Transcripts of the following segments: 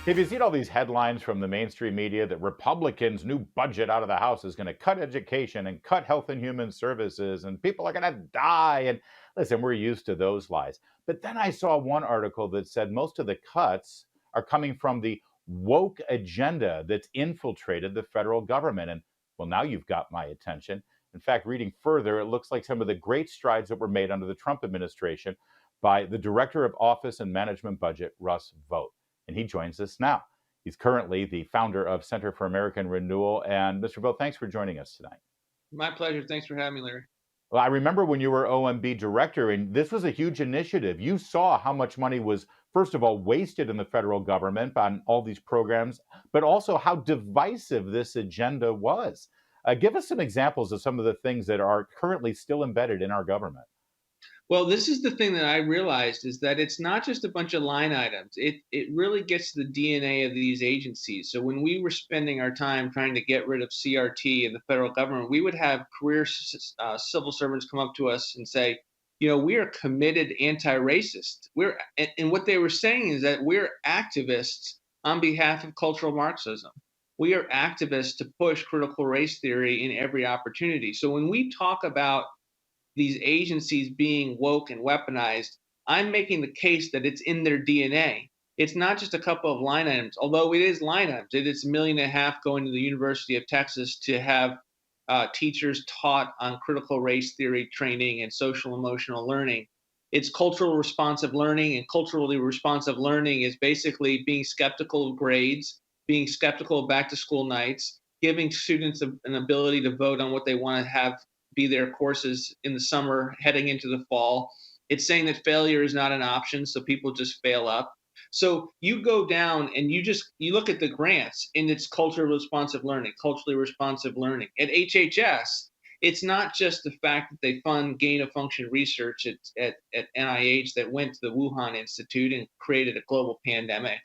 Have you seen all these headlines from the mainstream media that Republicans' new budget out of the House is going to cut education and cut health and human services and people are going to die? And listen, we're used to those lies. But then I saw one article that said most of the cuts are coming from the woke agenda that's infiltrated the federal government. And well, now you've got my attention. In fact, reading further, it looks like some of the great strides that were made under the Trump administration by the Director of Office and Management Budget, Russ Vought, and he joins us now. He's currently the founder of Center for American Renewal. And Mr. Vought, thanks for joining us tonight. My pleasure. Thanks for having me, Larry. Well, I remember when you were OMB director, and this was a huge initiative. You saw how much money was, first of all, wasted in the federal government on all these programs, but also how divisive this agenda was. Give us some examples of some of the things that are currently still embedded in our government. Well, this is the thing that I realized is that it's not just a bunch of line items. It really gets to the DNA of these agencies. So when we were spending our time trying to get rid of CRT in the federal government, we would have career civil servants come up to us and say, we are committed anti-racist. And what they were saying is that we're activists on behalf of cultural Marxism. We are activists to push critical race theory in every opportunity. So when we talk about these agencies being woke and weaponized, I'm making the case that it's in their DNA. It's not just a couple of line items, although it is line items. It is $1.5 million going to the University of Texas to have teachers taught on critical race theory training and social emotional learning. It's cultural responsive learning, and culturally responsive learning is basically being skeptical of grades, being skeptical of back to school nights, giving students an ability to vote on what they want to have be their courses in the summer heading into the fall. It's saying that failure is not an option, so people just fail up. So you go down and you look at the grants, and it's culturally responsive learning. At HHS, it's not just the fact that they fund gain of function research at NIH that went to the Wuhan Institute and created a global pandemic.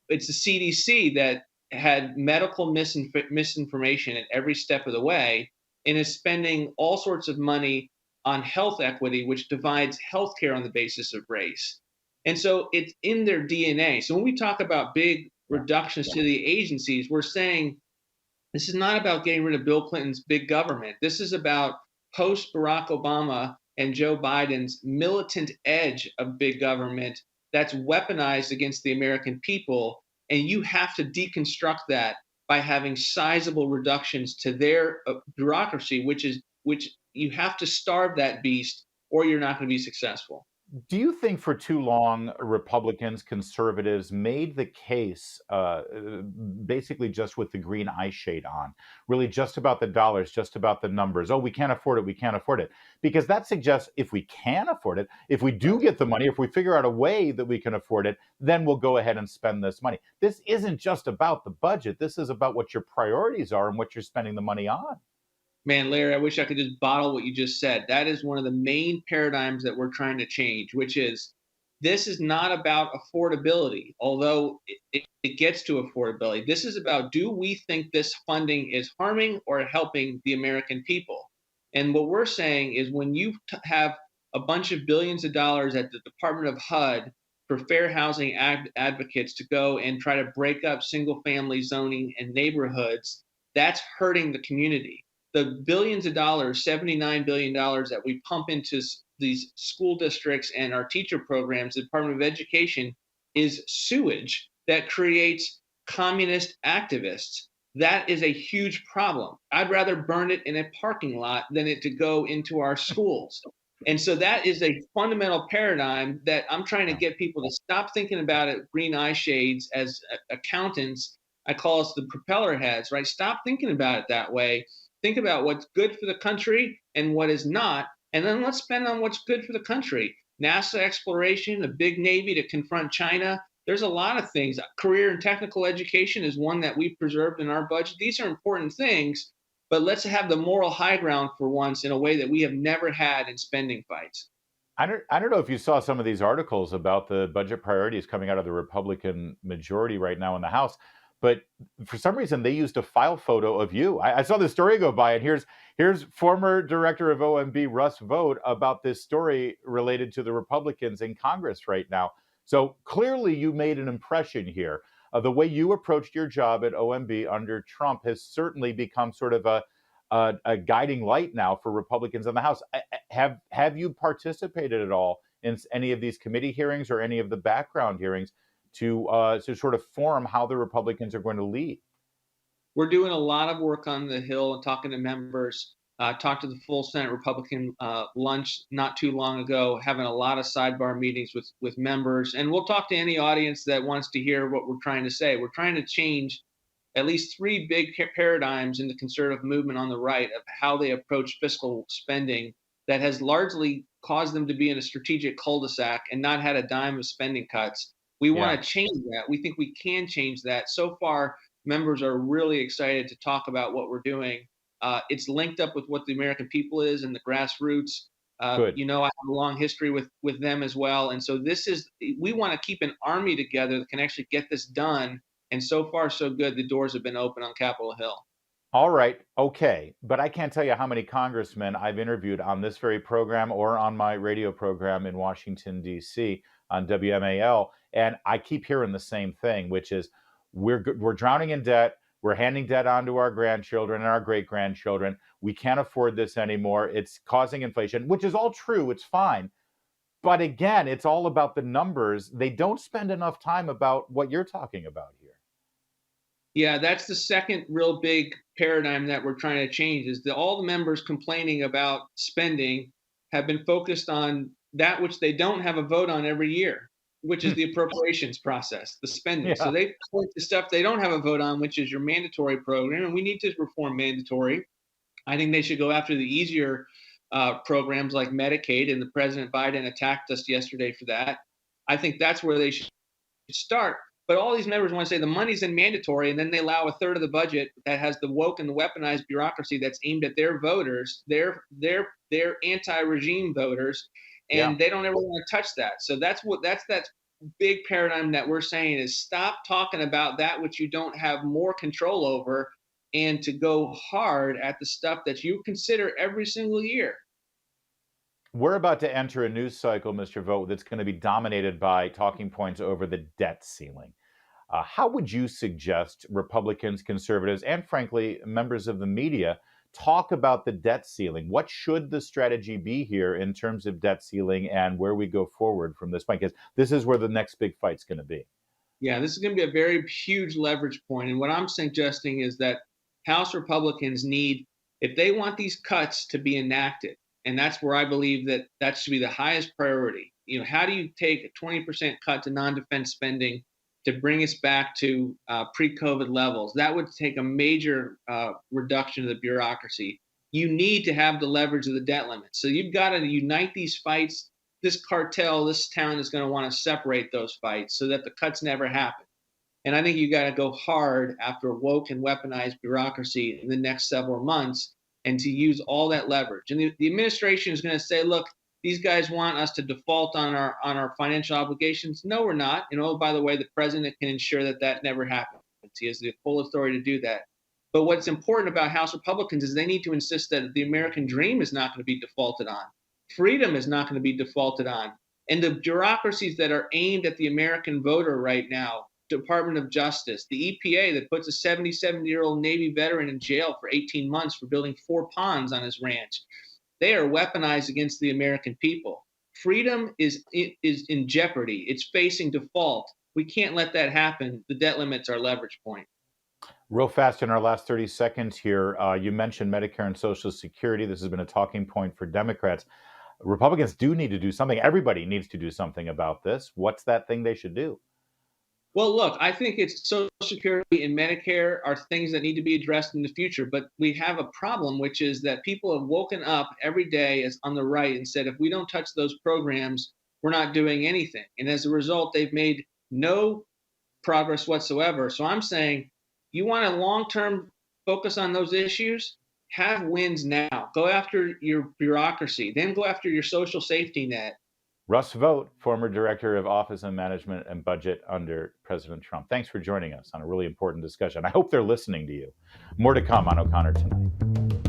It's the CDC that had medical misinformation at every step of the way, and is spending all sorts of money on health equity, which divides healthcare on the basis of race. And so it's in their DNA. So when we talk about big reductions to the agencies, we're saying this is not about getting rid of Bill Clinton's big government. This is about post Barack Obama and Joe Biden's militant edge of big government that's weaponized against the American people. And you have to deconstruct that by having sizable reductions to their bureaucracy, which you have to starve that beast or you're not going to be successful. Do you think for too long Republicans, conservatives made the case basically just with the green eye shade on, really just about the dollars, just about the numbers? Oh, we can't afford it. We can't afford it. Because that suggests if we can afford it, if we do get the money, if we figure out a way that we can afford it, then we'll go ahead and spend this money. This isn't just about the budget. This is about what your priorities are and what you're spending the money on. Man, Larry, I wish I could just bottle what you just said. That is one of the main paradigms that we're trying to change, which is this is not about affordability, although it gets to affordability. This is about, do we think this funding is harming or helping the American people? And what we're saying is when you have a bunch of billions of dollars at the Department of HUD for fair housing advocates to go and try to break up single family zoning and neighborhoods, that's hurting the community. The billions of dollars, $79 billion that we pump into these school districts and our teacher programs, the Department of Education, is sewage that creates communist activists. That is a huge problem. I'd rather burn it in a parking lot than it to go into our schools. And so that is a fundamental paradigm that I'm trying to get people to stop thinking about it green eye shades as accountants. I call us the propeller heads, right? Stop thinking about it that way. Think about what's good for the country and what is not, and then let's spend on what's good for the country. NASA exploration, a big Navy to confront China. There's a lot of things. Career and technical education is one that we've preserved in our budget. These are important things, but let's have the moral high ground for once in a way that we have never had in spending fights. I don't know if you saw some of these articles about the budget priorities coming out of the Republican majority right now in the House. But for some reason, they used a file photo of you. I saw this story go by, and here's former director of OMB, Russ Vought, about this story related to the Republicans in Congress right now. So clearly you made an impression here. the way you approached your job at OMB under Trump has certainly become sort of a guiding light now for Republicans in the House. Have you participated at all in any of these committee hearings or any of the background hearings to sort of form how the Republicans are going to lead? We're doing a lot of work on the Hill and talking to members. Talked to the full Senate Republican lunch not too long ago, having a lot of sidebar meetings with members. And we'll talk to any audience that wants to hear what we're trying to say. We're trying to change at least three big paradigms in the conservative movement on the right of how they approach fiscal spending that has largely caused them to be in a strategic cul-de-sac and not had a dime of spending cuts. We want to change that. We think we can change that. So far, members are really excited to talk about what we're doing. It's linked up with what the American people is and the grassroots. Good. I have a long history with them as well. And so we want to keep an army together that can actually get this done. And so far, so good. The doors have been open on Capitol Hill. All right. Okay. But I can't tell you how many congressmen I've interviewed on this very program or on my radio program in Washington, D.C. on WMAL. And I keep hearing the same thing, which is we're drowning in debt. We're handing debt on to our grandchildren and our great-grandchildren. We can't afford this anymore. It's causing inflation, which is all true. It's fine. But again, it's all about the numbers. They don't spend enough time about what you're talking about here. Yeah, that's the second real big paradigm that we're trying to change is that all the members complaining about spending have been focused on that which they don't have a vote on every year, which is the appropriations process, the spending. Yeah. So they point to stuff they don't have a vote on, which is your mandatory program, and we need to reform mandatory. I think they should go after the easier programs like Medicaid, and the President Biden attacked us yesterday for that. I think that's where they should start. But all these members want to say the money's in mandatory, and then they allow a third of the budget that has the woke and the weaponized bureaucracy that's aimed at their voters, their anti-regime voters, and they don't ever want to touch that. So that's that big paradigm that we're saying is stop talking about that which you don't have more control over, and to go hard at the stuff that you consider every single year. We're about to enter a news cycle, Mr. Vought, that's going to be dominated by talking points over the debt ceiling. How would you suggest Republicans, conservatives, and frankly, members of the media talk about the debt ceiling? What should the strategy be here in terms of debt ceiling and where we go forward from this point? Because this is where the next big fight's going to be. Yeah, this is going to be a very huge leverage point. And what I'm suggesting is that House Republicans need, if they want these cuts to be enacted, and that's where I believe that should be the highest priority. How do you take a 20% cut to non-defense spending to bring us back to pre-COVID levels? That would take a major reduction of the bureaucracy. You need to have the leverage of the debt limit. So you've got to unite these fights. This cartel, this town is going to want to separate those fights so that the cuts never happen. And I think you got to go hard after woke and weaponized bureaucracy in the next several months, and to use all that leverage. And the administration is going to say, look, these guys want us to default on our financial obligations. No, we're not. By the way, the president can ensure that never happens. He has the full authority to do that. But what's important about House Republicans is they need to insist that the American dream is not going to be defaulted on. Freedom is not going to be defaulted on. And the bureaucracies that are aimed at the American voter right now, Department of Justice, the EPA that puts a 77-year-old Navy veteran in jail for 18 months for building 4 ponds on his ranch. They are weaponized against the American people. Freedom is in jeopardy. It's facing default. We can't let that happen. The debt limit's our leverage point. Real fast in our last 30 seconds here, you mentioned Medicare and Social Security. This has been a talking point for Democrats. Republicans do need to do something. Everybody needs to do something about this. What's that thing they should do? Well, look, I think it's Social Security and Medicare are things that need to be addressed in the future. But we have a problem, which is that people have woken up every day as on the right and said, if we don't touch those programs, we're not doing anything. And as a result, they've made no progress whatsoever. So I'm saying, you want a long-term focus on those issues? Have wins now. Go after your bureaucracy. Then go after your social safety net. Russ Vought, former Director of Office of Management and Budget under President Trump. Thanks for joining us on a really important discussion. I hope they're listening to you. More to come on O'Connor Tonight.